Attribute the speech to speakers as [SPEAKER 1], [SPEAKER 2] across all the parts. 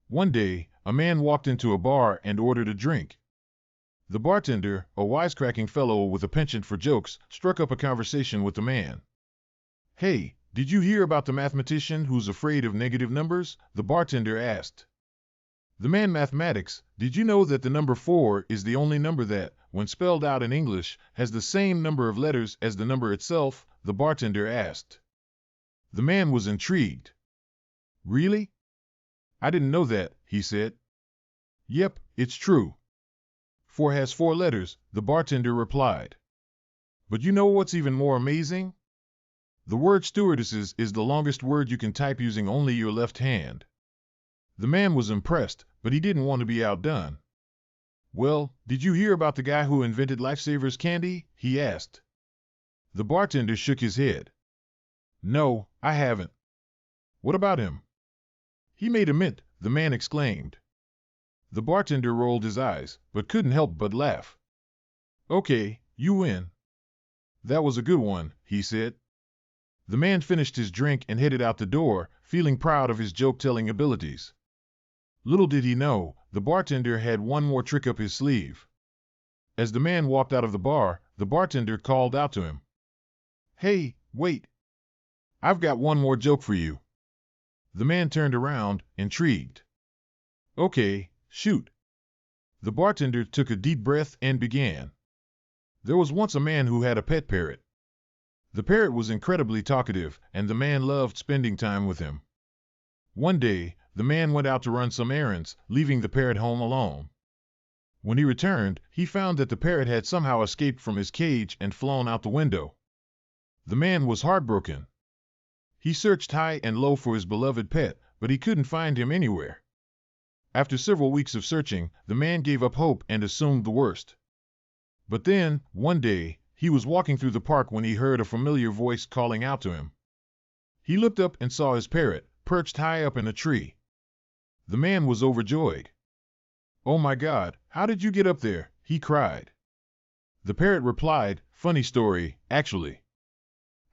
[SPEAKER 1] One day, a man walked into a bar and ordered a drink. The bartender, a wisecracking fellow with a penchant for jokes, struck up a conversation with the man. "Hey, did you hear about the mathematician who's afraid of negative numbers?" the bartender asked. "The man mathematics, did you know that the number 4 is the only number that, when spelled out in English, has the same number of letters as the number itself?" the bartender asked. The man was intrigued. "Really? I didn't know that," he said. "Yep, it's true. 4 has 4 letters," the bartender replied. "But you know what's even more amazing? The word stewardesses is the longest word you can type using only your left hand." The man was impressed, but he didn't want to be outdone. "Well, did you hear about the guy who invented Lifesavers candy?" he asked. The bartender shook his head. "No, I haven't." "What about him?" "He made a mint," the man exclaimed. The bartender rolled his eyes, but couldn't help but laugh. "Okay, you win." "That was a good one," he said. The man finished his drink and headed out the door, feeling proud of his joke-telling abilities. Little did he know, the bartender had one more trick up his sleeve. As the man walked out of the bar, the bartender called out to him. "Hey, wait. I've got one more joke for you." The man turned around, intrigued. "Okay, shoot." The bartender took a deep breath and began. There was once a man who had a pet parrot. The parrot was incredibly talkative, and the man loved spending time with him. One day, the man went out to run some errands, leaving the parrot home alone. When he returned, he found that the parrot had somehow escaped from his cage and flown out the window. The man was heartbroken. He searched high and low for his beloved pet, but he couldn't find him anywhere. After several weeks of searching, the man gave up hope and assumed the worst. But then, one day, he was walking through the park when he heard a familiar voice calling out to him. He looked up and saw his parrot, perched high up in a tree. The man was overjoyed. "Oh my God, how did you get up there?" he cried. The parrot replied, "Funny story, actually.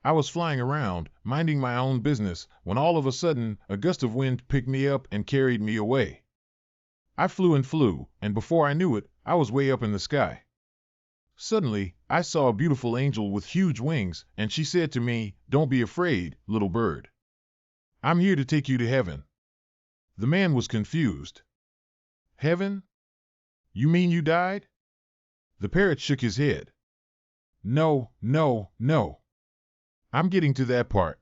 [SPEAKER 1] I was flying around, minding my own business, when all of a sudden, a gust of wind picked me up and carried me away. I flew and flew, and before I knew it, I was way up in the sky. Suddenly, I saw a beautiful angel with huge wings, and she said to me, 'Don't be afraid, little bird. I'm here to take you to heaven.'" The man was confused. "Heaven? You mean you died?" The parrot shook his head. "No, no, no. I'm getting to that part.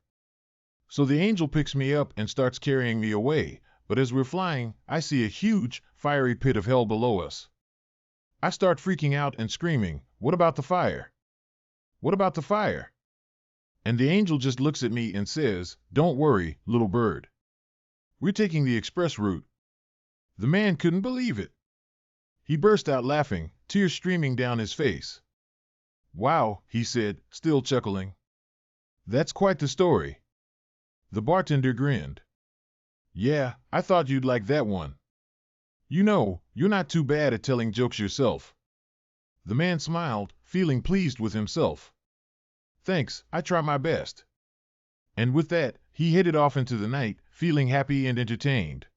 [SPEAKER 1] So the angel picks me up and starts carrying me away, but as we're flying, I see a huge, fiery pit of hell below us. I start freaking out and screaming, 'What about the fire? What about the fire?' And the angel just looks at me and says, 'Don't worry, little bird. We're taking the express route.'" The man couldn't believe it. He burst out laughing, tears streaming down his face. "Wow," he said, still chuckling. "That's quite the story." The bartender grinned. "Yeah, I thought you'd like that one. You know, you're not too bad at telling jokes yourself." The man smiled, feeling pleased with himself. "Thanks, I try my best." And with that, he headed off into the night, feeling happy and entertained.